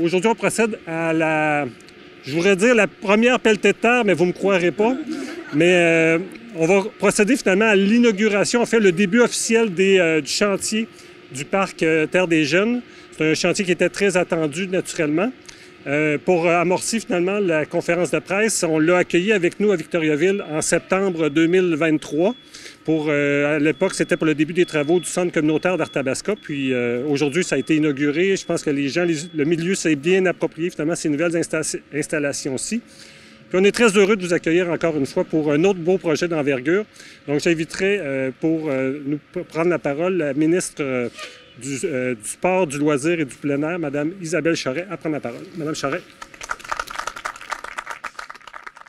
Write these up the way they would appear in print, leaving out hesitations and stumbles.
Aujourd'hui, on procède à je voudrais dire la première pelletée de terre, mais vous ne me croirez pas. Mais on va procéder finalement à l'inauguration, en fait, le début officiel du chantier du parc Terre des Jeunes. C'est un chantier qui était très attendu, naturellement. Pour amorcer finalement la conférence de presse, on l'a accueilli avec nous à Victoriaville en septembre 2023. À l'époque, c'était pour le début des travaux du centre communautaire d'Arthabasca. Puis aujourd'hui, ça a été inauguré. Je pense que le milieu s'est bien approprié finalement ces nouvelles installations-ci. Puis on est très heureux de vous accueillir encore une fois pour un autre beau projet d'envergure. Donc j'inviterai pour nous prendre la parole la ministre du Sport, du Loisir et du Plein air, Mme Isabelle Charest, à prendre la parole. Mme Charest.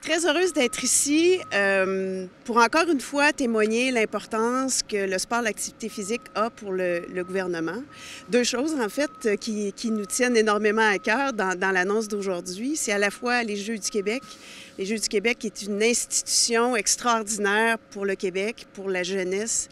Très heureuse d'être ici pour encore une fois témoigner l'importance que le sport, l'activité physique a pour le gouvernement. Deux choses, en fait, qui nous tiennent énormément à cœur dans l'annonce d'aujourd'hui. C'est à la fois les Jeux du Québec. Les Jeux du Québec est une institution extraordinaire pour le Québec, pour la jeunesse,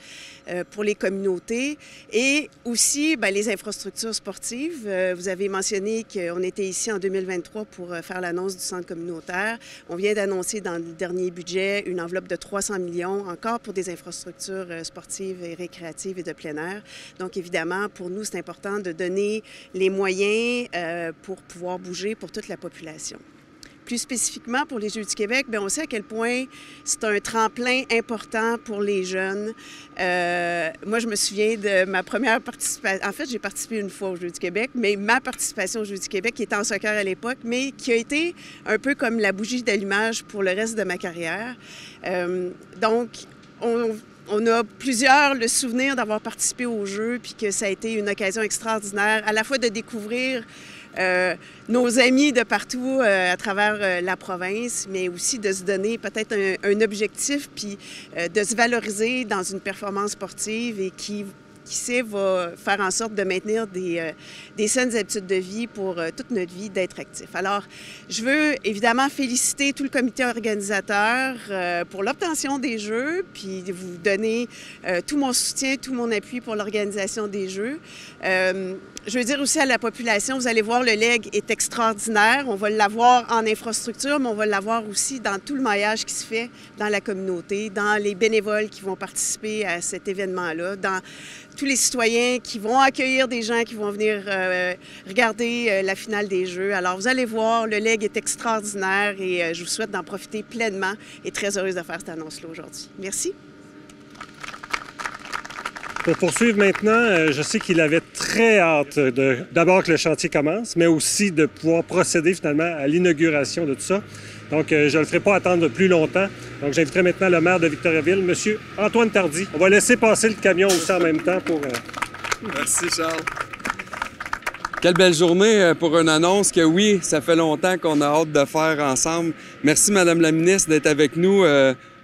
pour les communautés et aussi les infrastructures sportives. Vous avez mentionné qu'on était ici en 2023 pour faire l'annonce du centre communautaire. On vient d'annoncer dans le dernier budget une enveloppe de 300 millions encore pour des infrastructures sportives et récréatives et de plein air. Donc évidemment, pour nous, c'est important de donner les moyens pour pouvoir bouger pour toute la population. Plus spécifiquement pour les Jeux du Québec, bien, on sait à quel point c'est un tremplin important pour les jeunes. Moi, je me souviens de ma première participation. En fait, j'ai participé une fois aux Jeux du Québec, mais ma participation aux Jeux du Québec, qui était en soccer à l'époque, mais qui a été un peu comme la bougie d'allumage pour le reste de ma carrière. Donc, on a plusieurs le souvenir d'avoir participé aux Jeux, puis que ça a été une occasion extraordinaire, à la fois de découvrir nos amis de partout à travers la province, mais aussi de se donner peut-être un objectif, puis de se valoriser dans une performance sportive et qui sait, va faire en sorte de maintenir des saines habitudes de vie pour toute notre vie, d'être actif. Alors, je veux évidemment féliciter tout le comité organisateur pour l'obtention des Jeux, puis vous donner tout mon soutien, tout mon appui pour l'organisation des Jeux. Je veux dire aussi à la population, vous allez voir, le leg est extraordinaire. On va l'avoir en infrastructure, mais on va l'avoir aussi dans tout le maillage qui se fait dans la communauté, dans les bénévoles qui vont participer à cet événement-là, dans tous les citoyens qui vont accueillir des gens qui vont venir regarder la finale des Jeux. Alors, vous allez voir, le leg est extraordinaire et je vous souhaite d'en profiter pleinement et très heureuse de faire cette annonce-là aujourd'hui. Merci. Pour poursuivre maintenant, je sais qu'il avait très hâte d'abord que le chantier commence, mais aussi de pouvoir procéder finalement à l'inauguration de tout ça. Donc, je ne le ferai pas attendre plus longtemps. Donc, j'inviterai maintenant le maire de Victoriaville, M. Antoine Tardy. On va laisser passer le camion aussi en même temps pour... Merci, Charles. Quelle belle journée pour une annonce que oui, ça fait longtemps qu'on a hâte de faire ensemble. Merci, Madame la ministre, d'être avec nous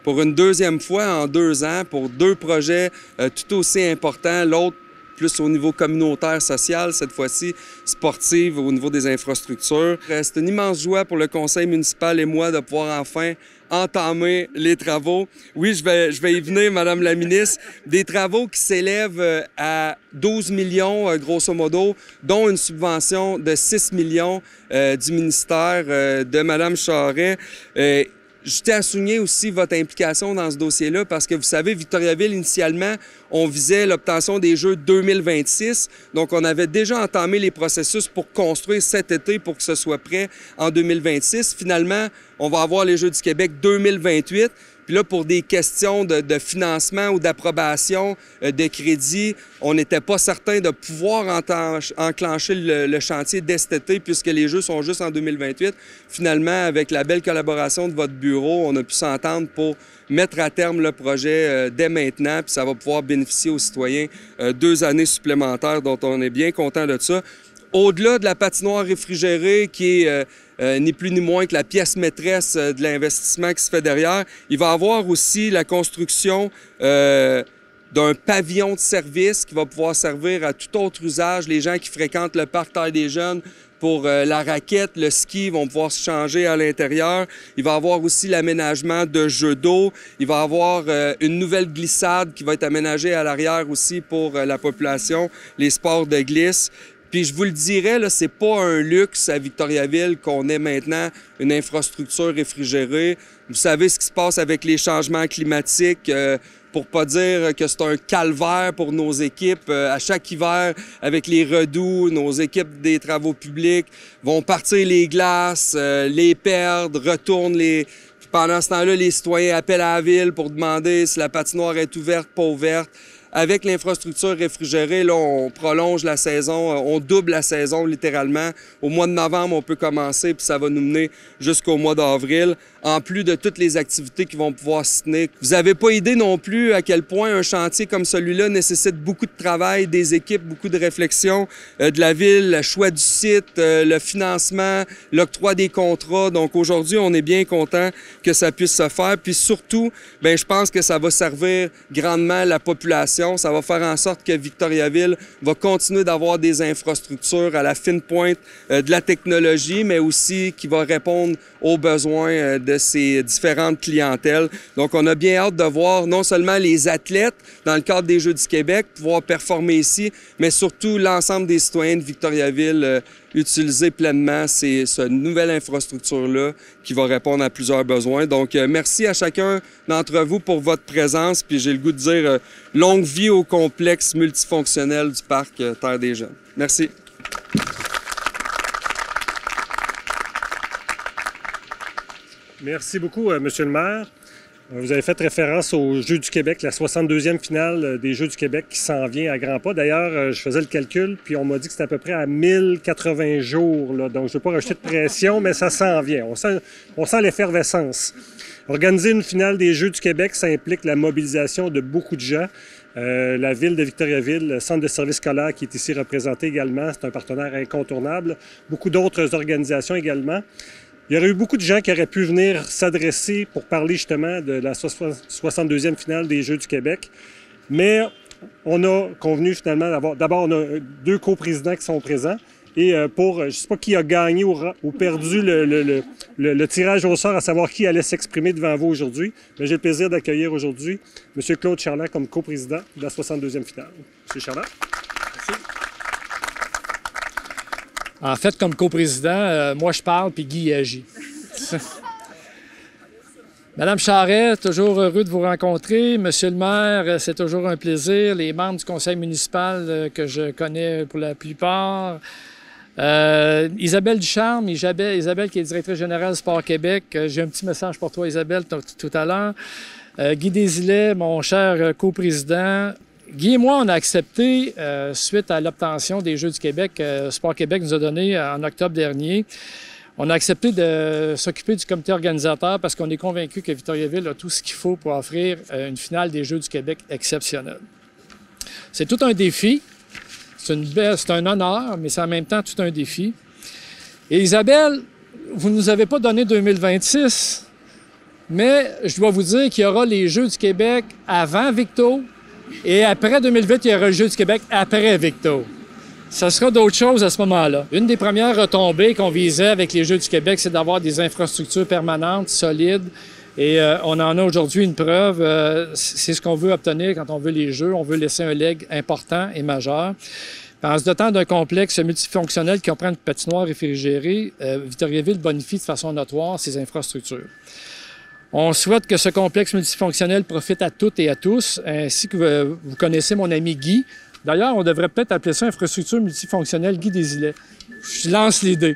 pour une deuxième fois en 2 ans, pour 2 projets tout aussi importants. L'autre, plus au niveau communautaire, social, cette fois-ci sportive, au niveau des infrastructures. C'est une immense joie pour le conseil municipal et moi de pouvoir enfin entamer les travaux. Oui, je vais y venir, Madame la ministre. Des travaux qui s'élèvent à 12 millions, grosso modo, dont une subvention de 6 millions du ministère de Madame Charest. Je tiens à souligner aussi votre implication dans ce dossier-là parce que vous savez, Victoriaville, initialement, on visait l'obtention des Jeux 2026. Donc, on avait déjà entamé les processus pour construire cet été pour que ce soit prêt en 2026. Finalement, on va avoir les Jeux du Québec 2028. Puis là, pour des questions de financement ou d'approbation de crédit, on n'était pas certain de pouvoir enclencher le chantier dès cet été puisque les Jeux sont juste en 2028. Finalement, avec la belle collaboration de votre bureau, on a pu s'entendre pour mettre à terme le projet dès maintenant, puis ça va pouvoir bénéficier aux citoyens 2 années supplémentaires, dont on est bien content de ça. Au-delà de la patinoire réfrigérée qui est ni plus ni moins que la pièce maîtresse de l'investissement qui se fait derrière, il va y avoir aussi la construction d'un pavillon de service qui va pouvoir servir à tout autre usage, les gens qui fréquentent le parc Terre des Jeunes, pour la raquette, le ski vont pouvoir se changer à l'intérieur. Il va y avoir aussi l'aménagement de jeux d'eau. Il va y avoir une nouvelle glissade qui va être aménagée à l'arrière aussi pour la population, les sports de glisse. Puis je vous le dirais, là, c'est pas un luxe à Victoriaville qu'on ait maintenant une infrastructure réfrigérée. Vous savez ce qui se passe avec les changements climatiques. Pour pas dire que c'est un calvaire pour nos équipes. À chaque hiver, avec les redoux, nos équipes des travaux publics vont partir les glaces, les perdre, retournent les... Puis pendant ce temps-là, les citoyens appellent à la ville pour demander si la patinoire est ouverte, pas ouverte. Avec l'infrastructure réfrigérée, là, on prolonge la saison, on double la saison littéralement. Au mois de novembre, on peut commencer, puis ça va nous mener jusqu'au mois d'avril, en plus de toutes les activités qui vont pouvoir s'y tenir. Vous n'avez pas idée non plus à quel point un chantier comme celui-là nécessite beaucoup de travail, des équipes, beaucoup de réflexion de la ville, le choix du site, le financement, l'octroi des contrats. Donc aujourd'hui, on est bien content que ça puisse se faire. Puis surtout, bien, je pense que ça va servir grandement la population. Ça va faire en sorte que Victoriaville va continuer d'avoir des infrastructures à la fine pointe de la technologie, mais aussi qui va répondre aux besoins de ces différentes clientèles. Donc, on a bien hâte de voir non seulement les athlètes dans le cadre des Jeux du Québec pouvoir performer ici, mais surtout l'ensemble des citoyens de Victoriaville utiliser pleinement cette nouvelle infrastructure-là qui va répondre à plusieurs besoins. Donc, merci à chacun d'entre vous pour votre présence. Puis j'ai le goût de dire longue vie au complexe multifonctionnel du parc Terre des Jeunes. Merci. Merci beaucoup, Monsieur le maire. Vous avez fait référence aux Jeux du Québec, la 62e finale des Jeux du Québec qui s'en vient à grands pas. D'ailleurs, je faisais le calcul, puis on m'a dit que c'était à peu près à 1080 jours. Là. Donc, je ne veux pas rajouter de pression, mais ça s'en vient. On sent l'effervescence. Organiser une finale des Jeux du Québec, ça implique la mobilisation de beaucoup de gens. La ville de Victoriaville, le centre de services scolaires qui est ici représenté également, c'est un partenaire incontournable. Beaucoup d'autres organisations également. Il y aurait eu beaucoup de gens qui auraient pu venir s'adresser pour parler justement de la 62e finale des Jeux du Québec. Mais on a convenu finalement d'avoir... D'abord, on a 2 coprésidents qui sont présents. Et pour, je ne sais pas qui a gagné ou perdu le tirage au sort, à savoir qui allait s'exprimer devant vous aujourd'hui. Mais j'ai le plaisir d'accueillir aujourd'hui M. Claude Charland comme coprésident de la 62e finale. M. Charland. Merci. En fait, comme coprésident, moi je parle puis Guy agit. Madame Charret, toujours heureux de vous rencontrer. Monsieur le maire, c'est toujours un plaisir. Les membres du conseil municipal que je connais pour la plupart. Isabelle Ducharme, Isabelle qui est directrice générale Sport Québec. J'ai un petit message pour toi, Isabelle, tout à l'heure. Guy Desilets, mon cher coprésident. Guy et moi, on a accepté, suite à l'obtention des Jeux du Québec, Sport Québec nous a donné en octobre dernier, on a accepté de s'occuper du comité organisateur parce qu'on est convaincu que Victoriaville a tout ce qu'il faut pour offrir une finale des Jeux du Québec exceptionnelle. C'est tout un défi, c'est un honneur, mais c'est en même temps tout un défi. Et Isabelle, vous ne nous avez pas donné 2026, mais je dois vous dire qu'il y aura les Jeux du Québec avant Victo, et après 2008, il y aura le Jeu du Québec après Victo. Ça sera d'autres choses à ce moment-là. Une des premières retombées qu'on visait avec les Jeux du Québec, c'est d'avoir des infrastructures permanentes, solides. Et on en a aujourd'hui une preuve. C'est ce qu'on veut obtenir quand on veut les Jeux. On veut laisser un leg important et majeur. En se dotant d'un complexe multifonctionnel qui comprend une patinoire réfrigérée, Victoriaville bonifie de façon notoire ses infrastructures. On souhaite que ce complexe multifonctionnel profite à toutes et à tous, ainsi que vous connaissez mon ami Guy. D'ailleurs, on devrait peut-être appeler ça infrastructure multifonctionnelle Guy Desilets. Je lance l'idée.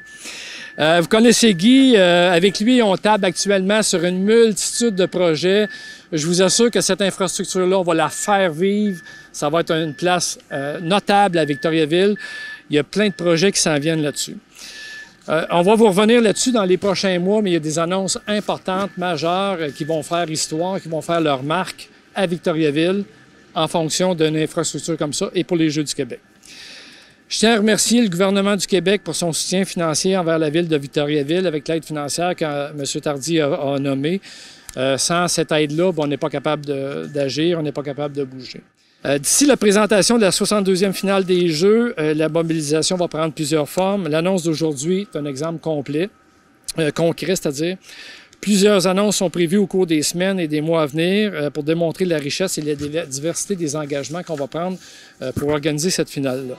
Vous connaissez Guy. Avec lui, on table actuellement sur une multitude de projets. Je vous assure que cette infrastructure-là, on va la faire vivre. Ça va être une place notable à Victoriaville. Il y a plein de projets qui s'en viennent là-dessus. On va vous revenir là-dessus dans les prochains mois, mais il y a des annonces importantes, majeures, qui vont faire histoire, qui vont faire leur marque à Victoriaville en fonction d'une infrastructure comme ça et pour les Jeux du Québec. Je tiens à remercier le gouvernement du Québec pour son soutien financier envers la ville de Victoriaville avec l'aide financière que M. Tardy a nommée. Sans cette aide-là, on n'est pas capable d'agir, on n'est pas capable de bouger. D'ici la présentation de la 62e finale des Jeux, la mobilisation va prendre plusieurs formes. L'annonce d'aujourd'hui est un exemple complet, concret, c'est-à-dire plusieurs annonces sont prévues au cours des semaines et des mois à venir pour démontrer la richesse et la diversité des engagements qu'on va prendre pour organiser cette finale-là.